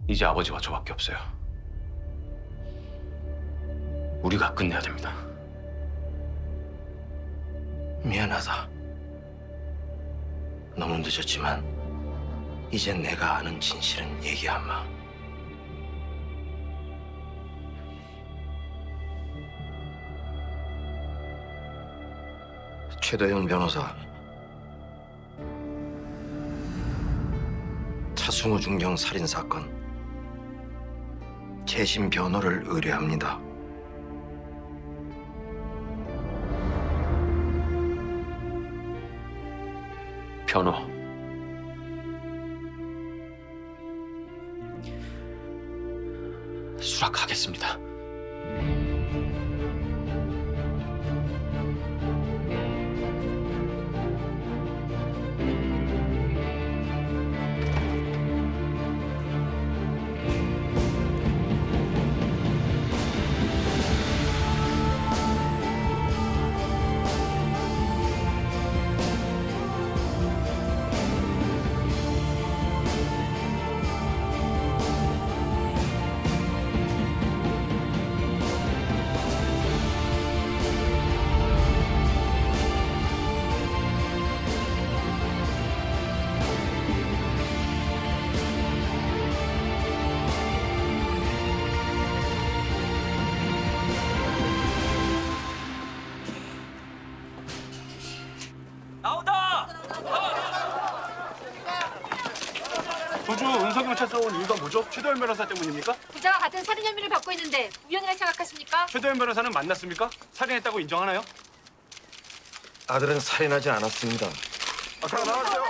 이제 아버지와 저밖에 없어요. 우리가 끝내야 됩니다. 미안하다. 너무 늦었지만 이젠 내가 아는 진실은 얘기하마. 최도영 변호사, 차승우 중경 살인 사건 재심 변호를 의뢰합니다. 변호. 수락하겠습니다. 도주 은서경찰서 온 이유가 뭐죠? 최도현 변호사 때문입니까? 부자와 같은 살인 혐의를 받고 있는데 우연이라 생각하십니까? 최도현 변호사는 만났습니까? 살인했다고 인정하나요? 아들은 살인하지 않았습니다. 그럼 나와주세요.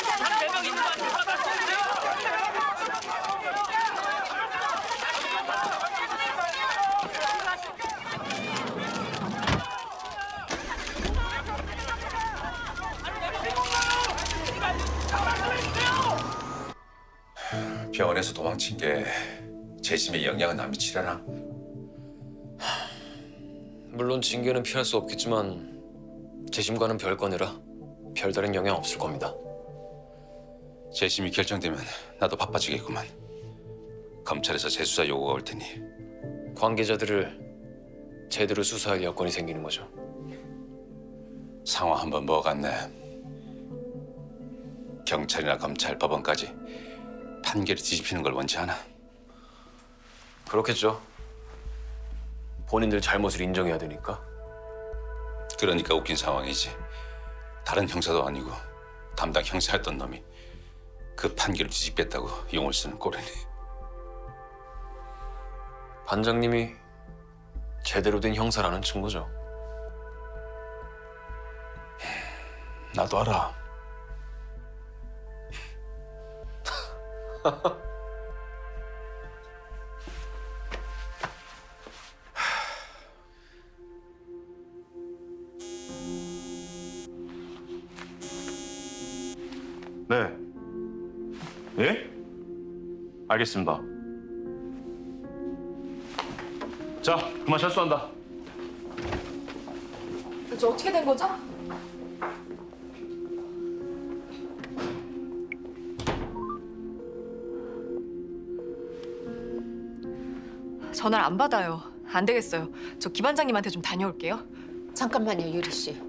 병원에서 도망친 게 재심에 영향은 안 미치려나? 물론 징계는 피할 수 없겠지만 재심과는 별건이라 별다른 영향 없을 겁니다. 재심이 결정되면 나도 바빠지겠구만. 검찰에서 재수사 요구가 올 테니. 관계자들을 제대로 수사할 여건이 생기는 거죠. 상황 한번 먹었네. 경찰이나 검찰, 법원까지 판결이 뒤집히는 걸 원치 않아. 그렇겠죠. 본인들 잘못을 인정해야 되니까. 그러니까 웃긴 상황이지. 다른 형사도 아니고 담당 형사였던 놈이 그 판결을 뒤집겠다고 용을 쓰는 꼴이니. 반장님이 제대로 된 형사라는 증거죠. 나도 알아. 네. 예? 알겠습니다. 자, 그만 철수한다. 저 어떻게 된 거죠? 전화를 안 받아요. 안 되겠어요. 저 김 반장님한테 좀 다녀올게요. 잠깐만요, 유리 씨.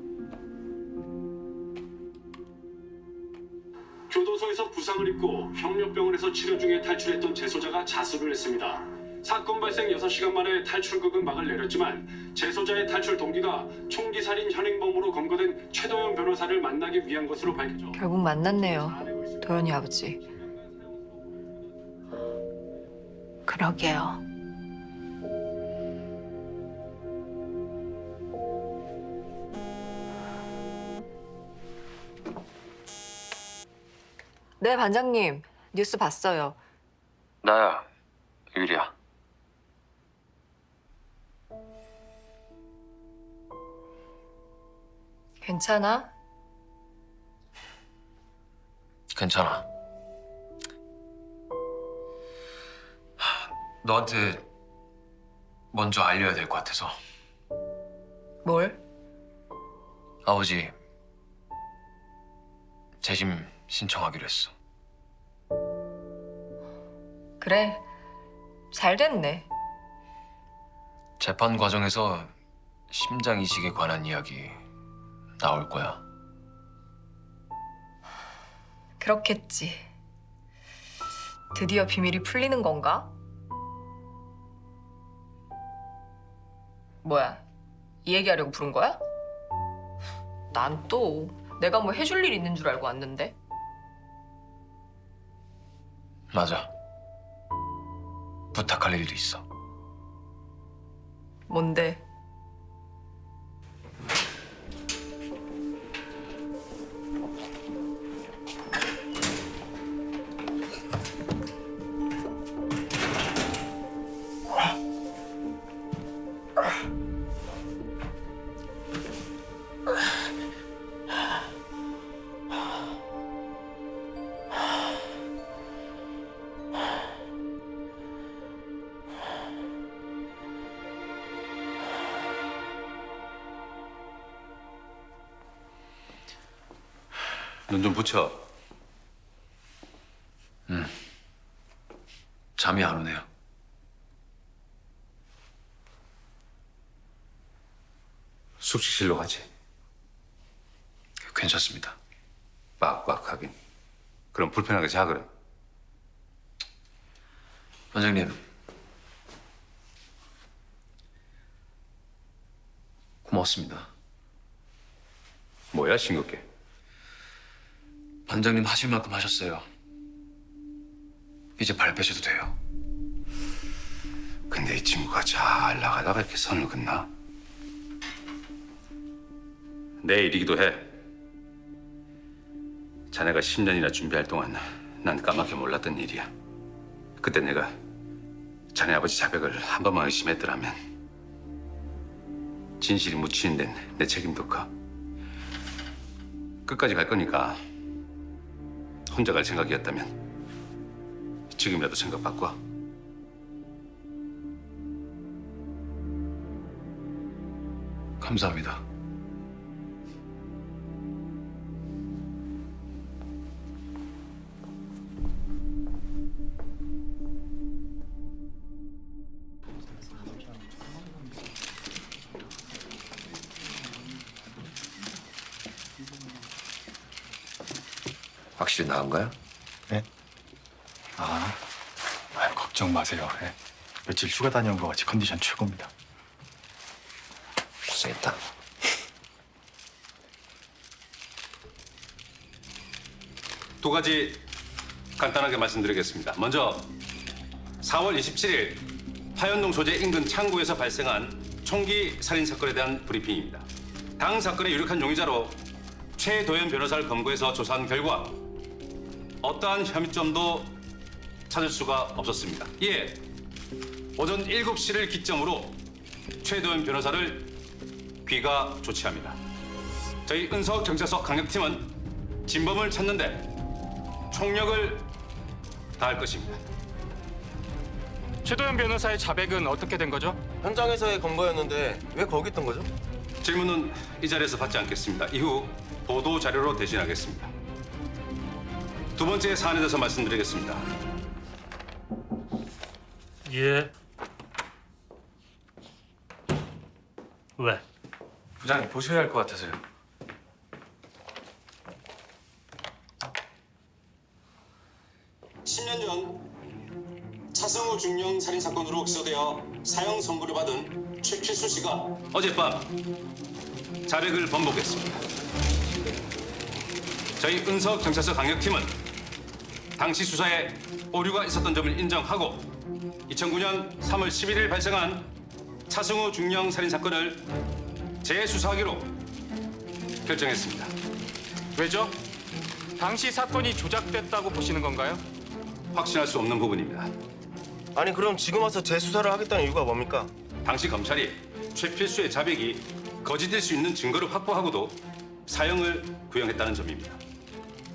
교도소에서 부상을 입고 협력병원에서 치료 중에 탈출했던 재소자가 자수를 했습니다. 사건 발생 6시간 만에 탈출극은 막을 내렸지만 재소자의 탈출 동기가 총기 살인 현행범으로 검거된 최도현 변호사를 만나기 위한 것으로 밝혀져 결국 만났네요. 도현이 아버지. 그러게요. 네, 반장님. 뉴스 봤어요. 나야, 유리야. 괜찮아? 괜찮아. 너한테 먼저 알려야 될 것 같아서. 뭘? 아버지 재심 신청하기로 했어. 그래. 잘 됐네. 재판 과정에서 심장 이식에 관한 이야기 나올 거야. 그렇겠지. 드디어 비밀이 풀리는 건가? 뭐야? 이 얘기하려고 부른 거야? 난 또 내가 뭐 해줄 일 있는 줄 알고 왔는데. 맞아. 부탁할 일도 있어. 뭔데? 눈 좀 붙여. 잠이 안 오네요. 숙식실로 가지. 괜찮습니다. 빡빡하긴. 그럼 불편하게 자 그럼. 반장님. 고맙습니다. 뭐야 싱겁게. 반장님 하실 만큼 하셨어요. 이제 발 빼셔도 돼요. 근데 이 친구가 잘 나가다가 이렇게 선을 긋나? 내 일이기도 해. 자네가 10년이나 준비할 동안 난 까맣게 몰랐던 일이야. 그때 내가 자네 아버지 자백을 한 번만 의심했더라면 진실이 묻히는 데는 내 책임도 커. 끝까지 갈 거니까 혼자 갈 생각이었다면 지금이라도 생각 바꿔. 감사합니다. 확실히 나은 거야? 네? 걱정 마세요. 예. 며칠 휴가 다녀온 것 같이 컨디션 최고입니다. 고생했다. 두 가지 간단하게 말씀드리겠습니다. 먼저 4월 27일 화연동 소재 인근 창고에서 발생한 총기 살인 사건에 대한 브리핑입니다. 당 사건의 유력한 용의자로 최도연 변호사를 검거해서 조사한 결과 어떠한 혐의점도 찾을 수가 없었습니다. 이에 오전 7시를 기점으로 최도연 변호사를 귀가 조치합니다. 저희 은석 경찰서 강력팀은 진범을 찾는데 총력을 다할 것입니다. 최도현 변호사의 자백은 어떻게 된 거죠? 현장에서의 검거였는데 왜 거기 있던 거죠? 질문은 이 자리에서 받지 않겠습니다. 이후 보도 자료로 대신하겠습니다. 두 번째 사안에 대해서 말씀드리겠습니다. 예. 왜? 부장님 보셔야 할 것 같아서요. 전 차승우 중령 살인 사건으로 기소되어 사형 선고를 받은 최필수 씨가 어젯밤 자백을 번복했습니다. 저희 은석 경찰서 강력팀은 당시 수사에 오류가 있었던 점을 인정하고 2009년 3월 11일 발생한 차승우 중령 살인 사건을 재수사하기로 결정했습니다. 왜죠? 당시 사건이 조작됐다고 보시는 건가요? 확신할 수 없는 부분입니다. 아니 그럼 지금 와서 재수사를 하겠다는 이유가 뭡니까? 당시 검찰이 최필수의 자백이 거짓일 수 있는 증거를 확보하고도 사형을 구형했다는 점입니다.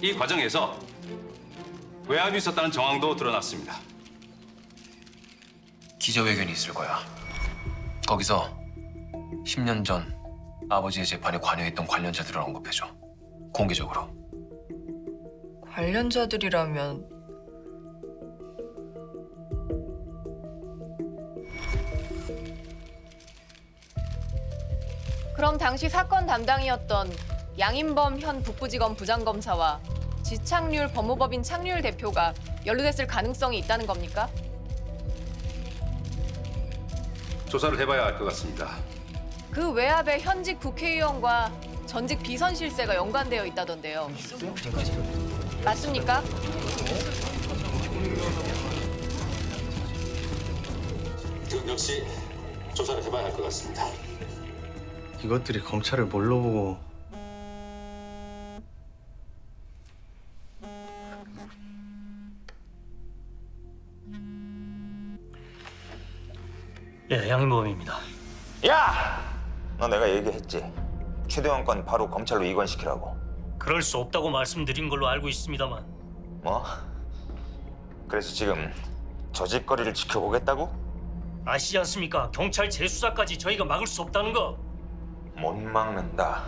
이 과정에서 외압이 있었다는 정황도 드러났습니다. 기자회견이 있을 거야. 거기서 10년 전 아버지의 재판에 관여했던 관련자들을 언급해줘. 공개적으로. 관련자들이라면 그럼 당시 사건 담당이었던 양인범 현 북부지검 부장검사와 지창률 법무법인 창률 대표가 연루됐을 가능성이 있다는 겁니까? 조사를 해봐야 알 것 같습니다. 그 외압에 현직 국회의원과 전직 비선 실세가 연관되어 있다던데요. 맞습니까? 그 역시 조사를 해봐야 할 것 같습니다. 이것들이 검찰을 뭘로 보고 예, 양인범입니다. 야! 너 내가 얘기했지. 최대원 건 바로 검찰로 이관시키라고. 그럴 수 없다고 말씀드린 걸로 알고 있습니다만 뭐? 그래서 지금 저 짓거리를 지켜보겠다고? 아시지 않습니까? 경찰 재수사까지 저희가 막을 수 없다는 거. 못 막는다.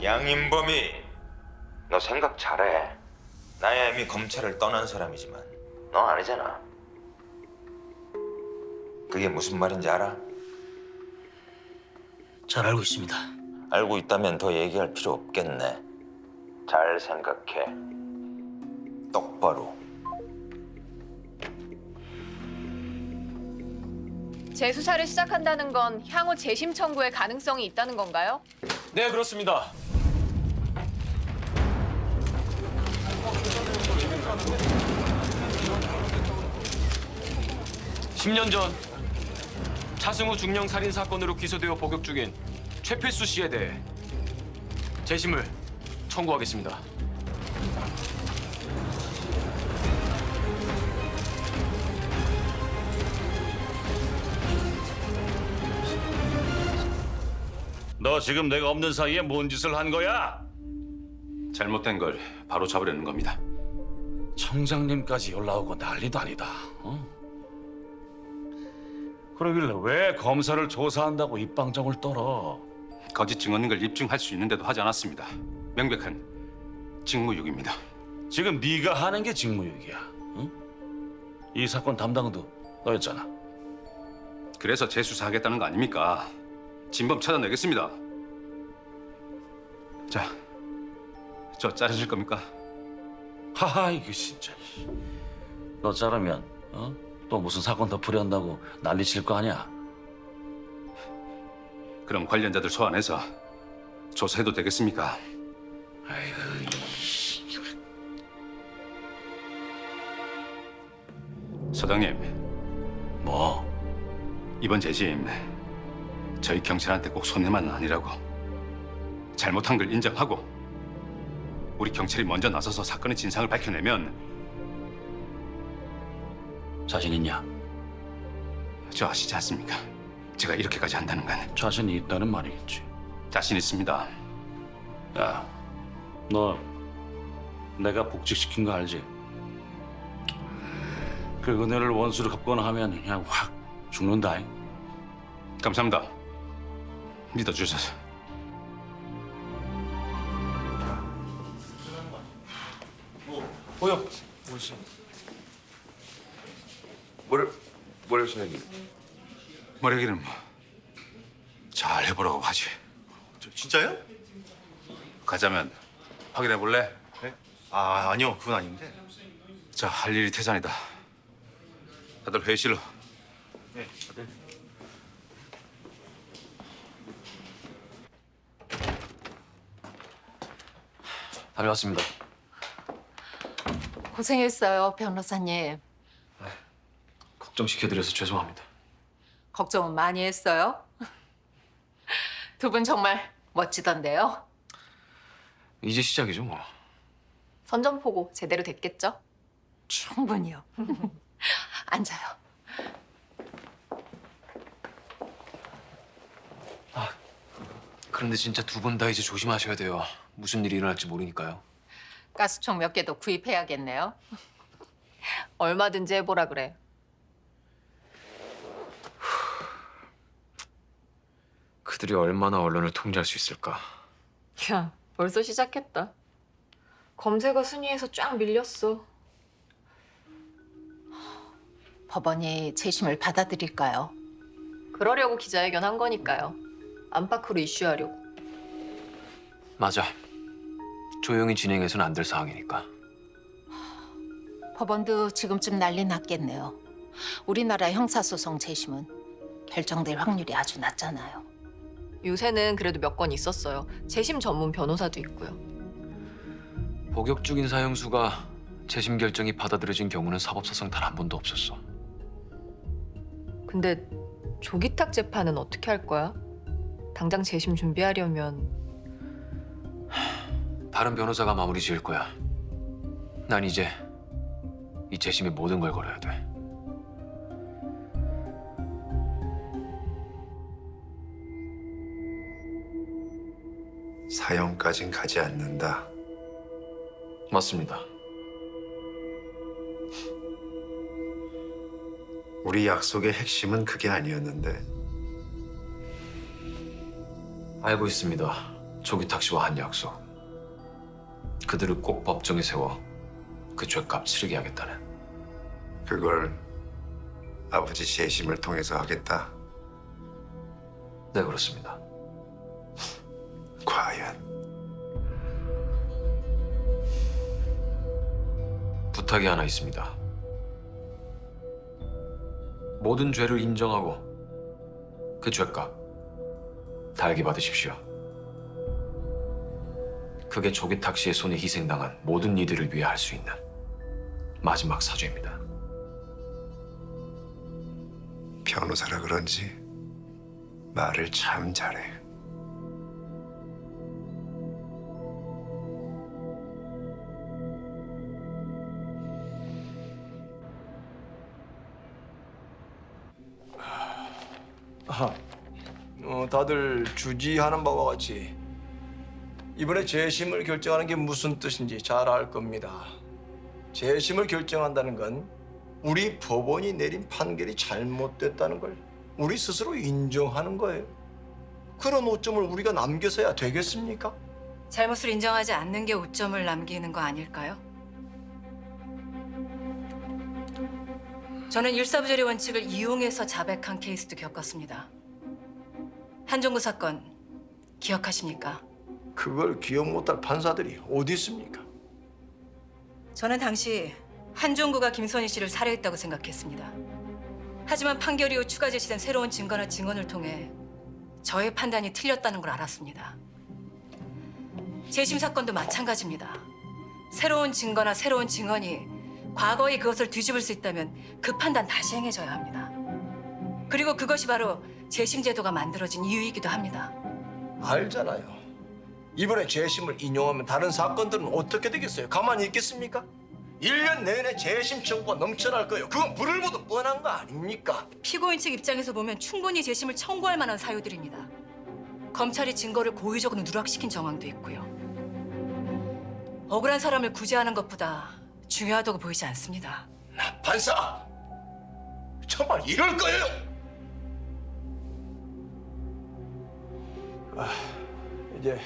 양인범이 너 생각 잘해. 나야 이미 검찰을 떠난 사람이지만 너 아니잖아. 그게 무슨 말인지 알아? 잘 알고 있습니다. 알고 있다면 더 얘기할 필요 없겠네. 잘 생각해. 똑바로. 재수사를 시작한다는 건 향후 재심 청구의 가능성이 있다는 건가요? 네, 그렇습니다. (10년) 전 차승우 중령 살인 사건으로 기소되어 복역 중인 최필수 씨에 대해 재심을 청구하겠습니다. 너 지금 내가 없는 사이에 뭔 짓을 한 거야? 잘못된 걸 바로 잡으려는 겁니다. 청장님까지 연락 오고 난리도 아니다. 그러길래 왜 검사를 조사한다고 입방정을 떨어? 거짓 증언인 걸 입증할 수 있는데도 하지 않았습니다. 명백한 직무유기입니다. 지금 네가 하는 게 직무유기야. 응? 이 사건 담당도 너였잖아. 그래서 재수사하겠다는 거 아닙니까? 진범 찾아내겠습니다. 자, 저 자르실 겁니까? 하하 이거 진짜. 너 자르면 또 무슨 사건 더 풀이한다고 난리칠 거 아니야. 그럼 관련자들 소환해서 조사해도 되겠습니까? 아이고. 소장님, 뭐? 이번 재심 저희 경찰한테 꼭 손해만은 아니라고. 잘못한 걸 인정하고 우리 경찰이 먼저 나서서 사건의 진상을 밝혀내면 자신 있냐? 저 아시지 않습니까? 제가 이렇게까지 한다는 건 자신이 있다는 말이겠지. 자신 있습니다. 야, 너 내가 복직시킨 거 알지? 그 은혜를 원수로 갚거나 하면 그냥 확 죽는다. 감사합니다. 믿어주셔서. 뭐랬어요? 머리기는 뭐 잘 해보라고 하지. 진짜요? 가자면 확인해 볼래? 네? 아니요 그건 아닌데. 자, 할 일이 태산이다. 다들 회의실로. 네. 다녀왔습니다. 고생했어요, 변호사님. 걱정시켜드려서 죄송합니다. 걱정은 많이 했어요. 두 분 정말 멋지던데요. 이제 시작이죠 뭐. 선전포고 제대로 됐겠죠? 충분히요. 앉아요. 그런데 진짜 두 분 다 이제 조심하셔야 돼요. 무슨 일이 일어날지 모르니까요. 가스총 몇 개 더 구입해야겠네요. 얼마든지 해보라 그래. 그들이 얼마나 언론을 통제할 수 있을까? 야, 벌써 시작했다. 검색어 순위에서 쫙 밀렸어. 법원이 재심을 받아들일까요? 그러려고 기자회견 한 거니까요. 안팎으로 이슈하려고. 맞아. 조용히 진행해서는 안 될 상황이니까. 법원도 지금쯤 난리 났겠네요. 우리나라 형사소송 재심은 결정될 확률이 아주 낮잖아요. 요새는 그래도 몇 건 있었어요. 재심 전문 변호사도 있고요. 복역 중인 사형수가 재심 결정이 받아들여진 경우는 사법사상 단 한 번도 없었어. 근데 조기탁 재판은 어떻게 할 거야? 당장 재심 준비하려면 다른 변호사가 마무리 지을 거야. 난 이제 이 재심의 모든 걸 걸어야 돼. 사형까진 가지 않는다. 맞습니다. 우리 약속의 핵심은 그게 아니었는데. 알고 있습니다. 조기탁 씨와 한 약속. 그들을 꼭 법정에 세워 그 죄값 치르게 하겠다는. 그걸 아버지 재심을 통해서 하겠다. 네, 그렇습니다. 과연 부탁이 하나 있습니다. 모든 죄를 인정하고 그 죄값 달게 받으십시오. 그게 조기탁 씨의 손에 희생당한 모든 이들을 위해 할 수 있는 마지막 사죄입니다. 변호사라 그런지 말을 참 잘해. 다들 주지하는 바와 같이 이번에 재심을 결정하는 게 무슨 뜻인지 잘 알 겁니다. 재심을 결정한다는 건 우리 법원이 내린 판결이 잘못됐다는 걸 우리 스스로 인정하는 거예요. 그런 오점을 우리가 남겨서야 되겠습니까? 잘못을 인정하지 않는 게 오점을 남기는 거 아닐까요? 저는 일사부절의 원칙을 이용해서 자백한 케이스도 겪었습니다. 한종구 사건 기억하십니까? 그걸 기억 못할 판사들이 어디 있습니까? 저는 당시 한종구가 김선희 씨를 살해했다고 생각했습니다. 하지만 판결 이후 추가 제시된 새로운 증거나 증언을 통해 저의 판단이 틀렸다는 걸 알았습니다. 재심 사건도 마찬가지입니다. 새로운 증거나 새로운 증언이 과거의 그것을 뒤집을 수 있다면 그 판단 다시 행해져야 합니다. 그리고 그것이 바로 재심 제도가 만들어진 이유이기도 합니다. 알잖아요. 이번에 재심을 인용하면 다른 사건들은 어떻게 되겠어요? 가만히 있겠습니까? 1년 내내 재심 청구가 넘쳐날 거예요. 그건 불을 보듯 뻔한 거 아닙니까? 피고인 측 입장에서 보면 충분히 재심을 청구할 만한 사유들입니다. 검찰이 증거를 고의적으로 누락시킨 정황도 있고요. 억울한 사람을 구제하는 것보다 중요하다고 보이지 않습니다. 나 판사! 정말 이럴 거예요? 이제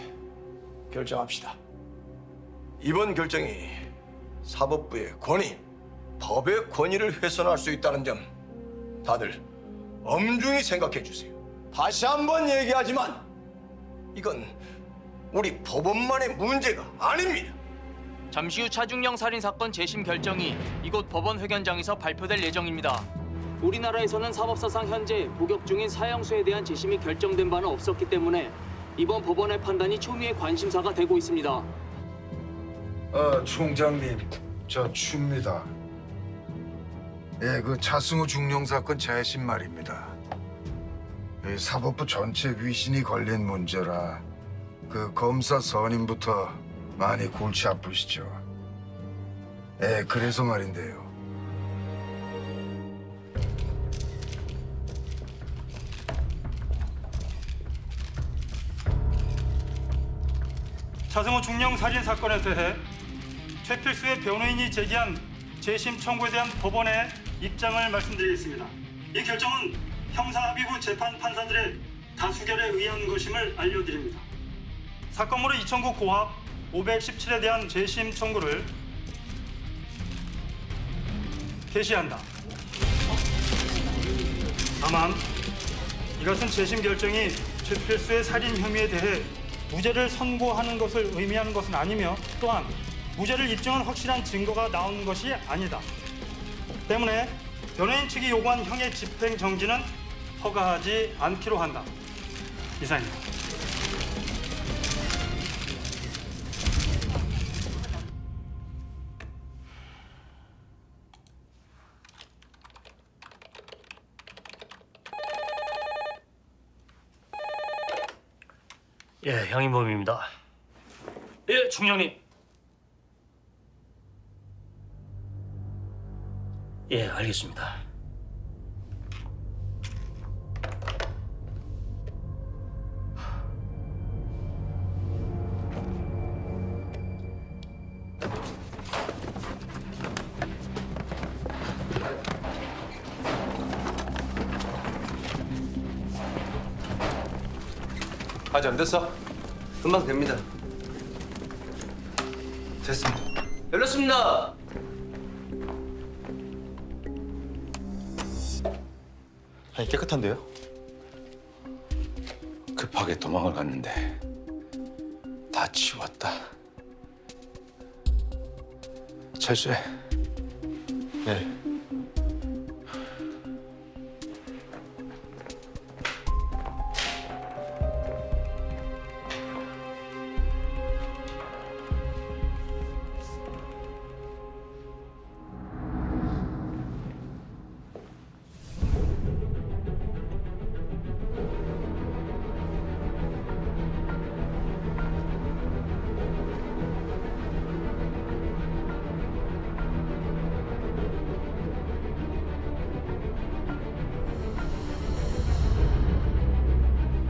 결정합시다. 이번 결정이 사법부의 권위, 법의 권위를 훼손할 수 있다는 점 다들 엄중히 생각해 주세요. 다시 한번 얘기하지만 이건 우리 법원만의 문제가 아닙니다. 잠시 후 차중령 살인 사건 재심 결정이 이곳 법원 회견장에서 발표될 예정입니다. 우리나라에서는 사법사상 현재 복역 중인 사형수에 대한 재심이 결정된 바는 없었기 때문에 이번 법원의 판단이 초미의 관심사가 되고 있습니다. 총장님, 저 추입니다. 예, 그 차승우 중령 사건 재심 말입니다. 사법부 전체 위신이 걸린 문제라 그 검사 선임부터 많이 골치 아프시죠. 예, 그래서 말인데요. 차승호 중령 살인 사건에 대해 최필수의 변호인이 제기한 재심 청구에 대한 법원의 입장을 말씀드리겠습니다. 이 결정은 형사합의부 재판 판사들의 다수결에 의한 것임을 알려드립니다. 사건번호 2009 고합 517에 대한 재심 청구를 개시한다. 다만 이것은 재심 결정이 최필수의 살인 혐의에 대해 무죄를 선고하는 것을 의미하는 것은 아니며 또한 무죄를 입증한 확실한 증거가 나온 것이 아니다. 때문에 변호인 측이 요구한 형의 집행 정지는 허가하지 않기로 한다. 이상입니다. 예, 양인범입니다. 예, 중령님. 예, 알겠습니다. 아직 안 됐어? 금방 됩니다. 됐습니다. 열렸습니다. 아니 깨끗한데요? 급하게 도망을 갔는데 다 치웠다. 철수해. 네.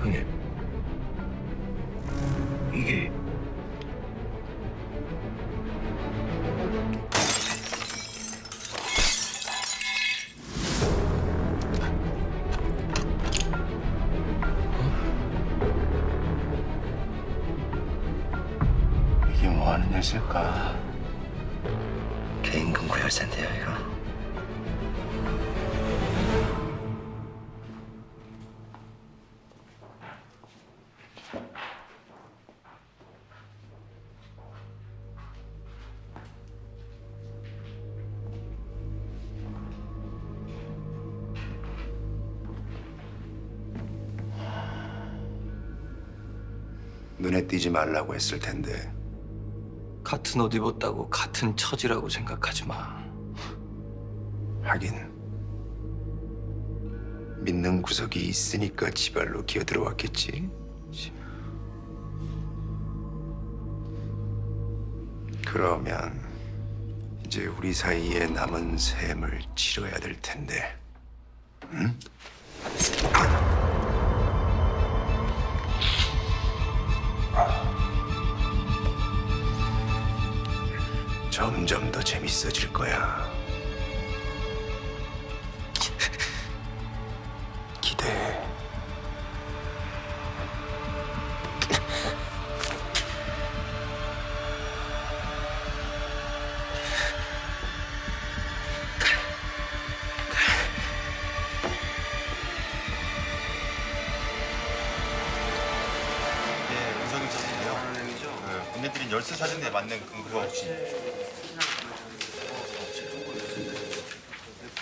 형님, 이게 이게 뭐 하는 열쇠일까? 개인 금고 열쇠인데요, 이거. 눈에 띄지 말라고 했을 텐데. 같은 옷 입었다고 같은 처지라고 생각하지 마. 하긴 믿는 구석이 있으니까 지발로 기어들어왔겠지. 그러면 이제 우리 사이에 남은 셈을 치러야 될 텐데. 응? 점점 더 재밌어질 거야. 기대해. 네, 은성이 찾는데요. 본인들이 열쇠 사진에 맞는 근거가 혹시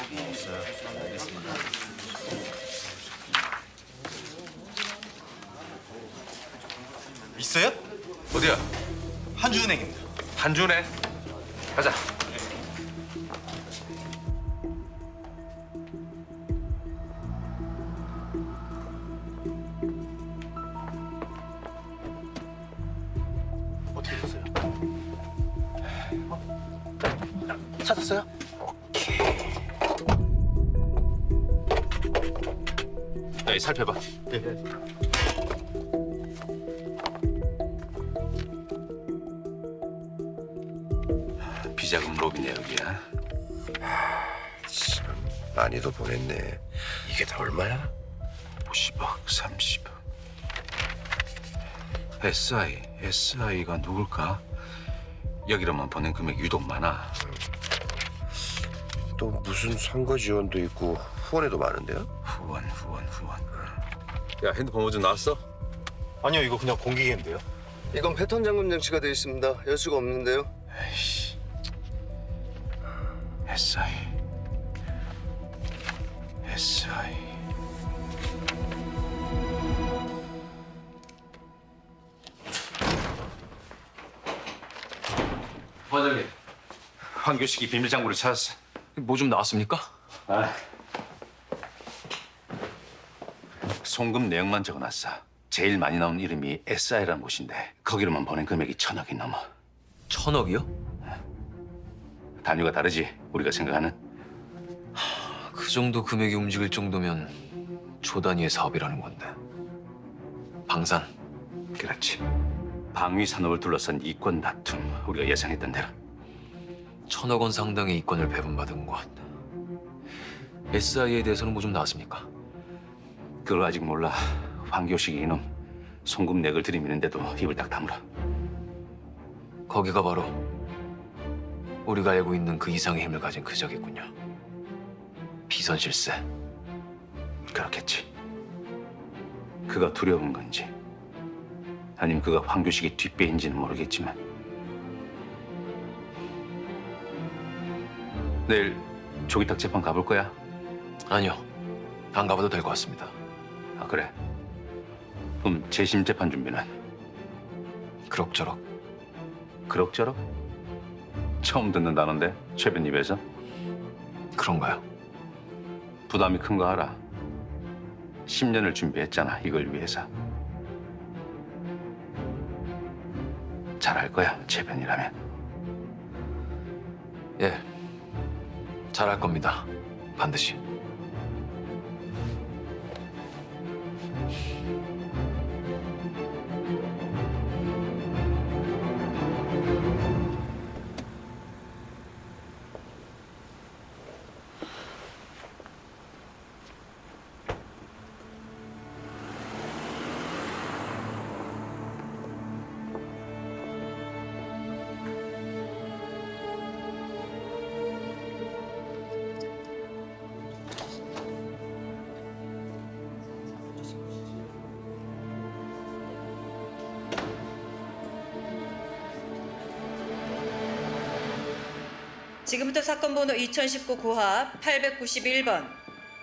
없어요. 알겠습니다. 있어요? 어디야? 한주은행입니다. 한준에. 가자. 어떻게 됐어요? 찾았어요? 야, 살펴봐. 비자금 로비네 여기야. 많이도 보냈네. 이게 다 얼마야? 50억, 30억. SI가 누굴까? 여기로만 보낸 금액 유독 많아. 또 무슨 선거 지원도 있고 후원에도 많은데요? 후원. 야, 핸드폰 모좀 나왔어? 아니요, 이거 그냥 공기계인데요. 이건 패턴 잠금 장치가 되어 있습니다. 열 수가 없는데요. 에이씨. SI. 과장님, 황교식이 비밀 장부를 찾았어. 뭐 좀 나왔습니까? 송금 내용만 적어놨어. 제일 많이 나온 이름이 SI라는 곳인데 거기로만 보낸 금액이 1,000억이 넘어. 1,000억이요? 단위가 다르지, 우리가 생각하는. 그 정도 금액이 움직일 정도면 조 단위의 사업이라는 건데. 방산. 그렇지. 방위 산업을 둘러싼 이권 다툼, 우리가 예상했던 대로. 1,000억 원 상당의 이권을 배분받은 곳. SI에 대해서는 뭐 좀 나왔습니까? 그걸 아직 몰라. 황교식이 이놈 송금 내역을 들이미는데도 입을 딱 다물어. 거기가 바로 우리가 알고 있는 그 이상의 힘을 가진 그 적이군요. 비선실세. 그렇겠지. 그가 두려운 건지 아니면 그가 황교식의 뒷배인지는 모르겠지만 내일 조기탁 재판 가볼 거야? 아니요. 안 가봐도 될 것 같습니다. 아, 그래? 그럼 재심 재판 준비는? 그럭저럭. 그럭저럭? 처음 듣는 단어인데, 최변 입에서? 그런가요? 부담이 큰 거 알아. 10년을 준비했잖아, 이걸 위해서. 잘할 거야, 최변이라면. 예. 잘할 겁니다. 반드시. 지금부터 사건 번호 2019 고합 891번,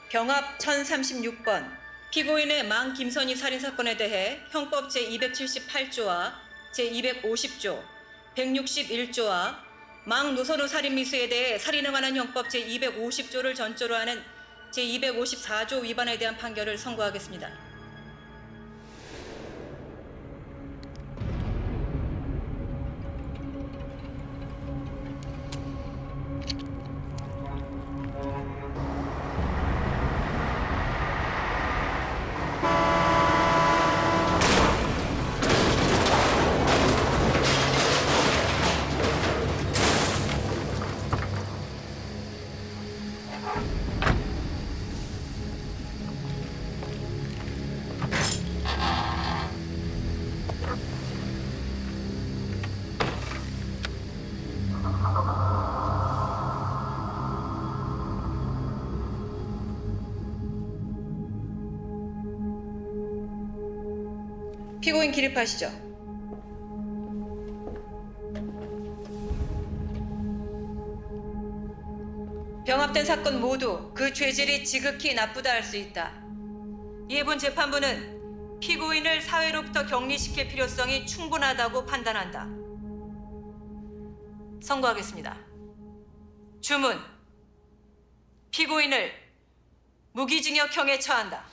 병합 1036번, 피고인의 망 김선희 살인 사건에 대해 형법 제278조와 제250조, 161조와 망 노선우 살인 미수에 대해 살인에 관한 형법 제250조를 전조로 하는 제254조 위반에 대한 판결을 선고하겠습니다. 피고인 기립하시죠. 병합된 사건 모두 그 죄질이 지극히 나쁘다 할 수 있다. 이에 본 재판부는 피고인을 사회로부터 격리시킬 필요성이 충분하다고 판단한다. 선고하겠습니다. 주문. 피고인을 무기징역형에 처한다.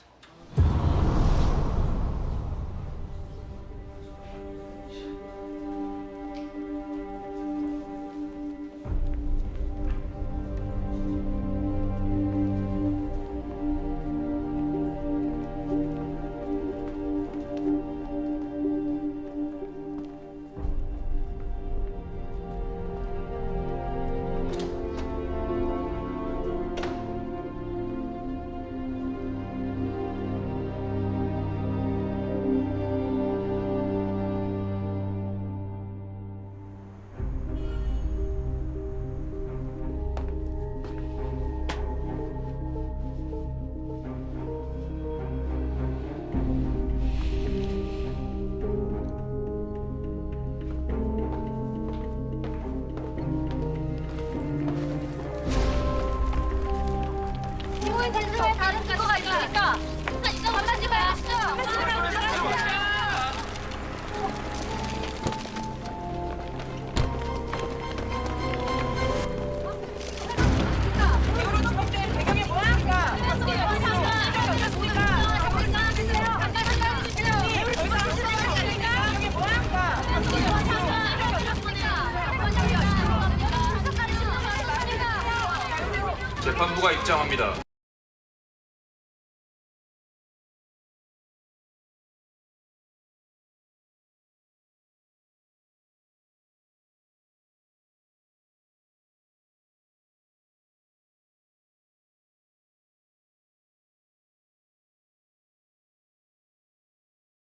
재판부가 입장합니다.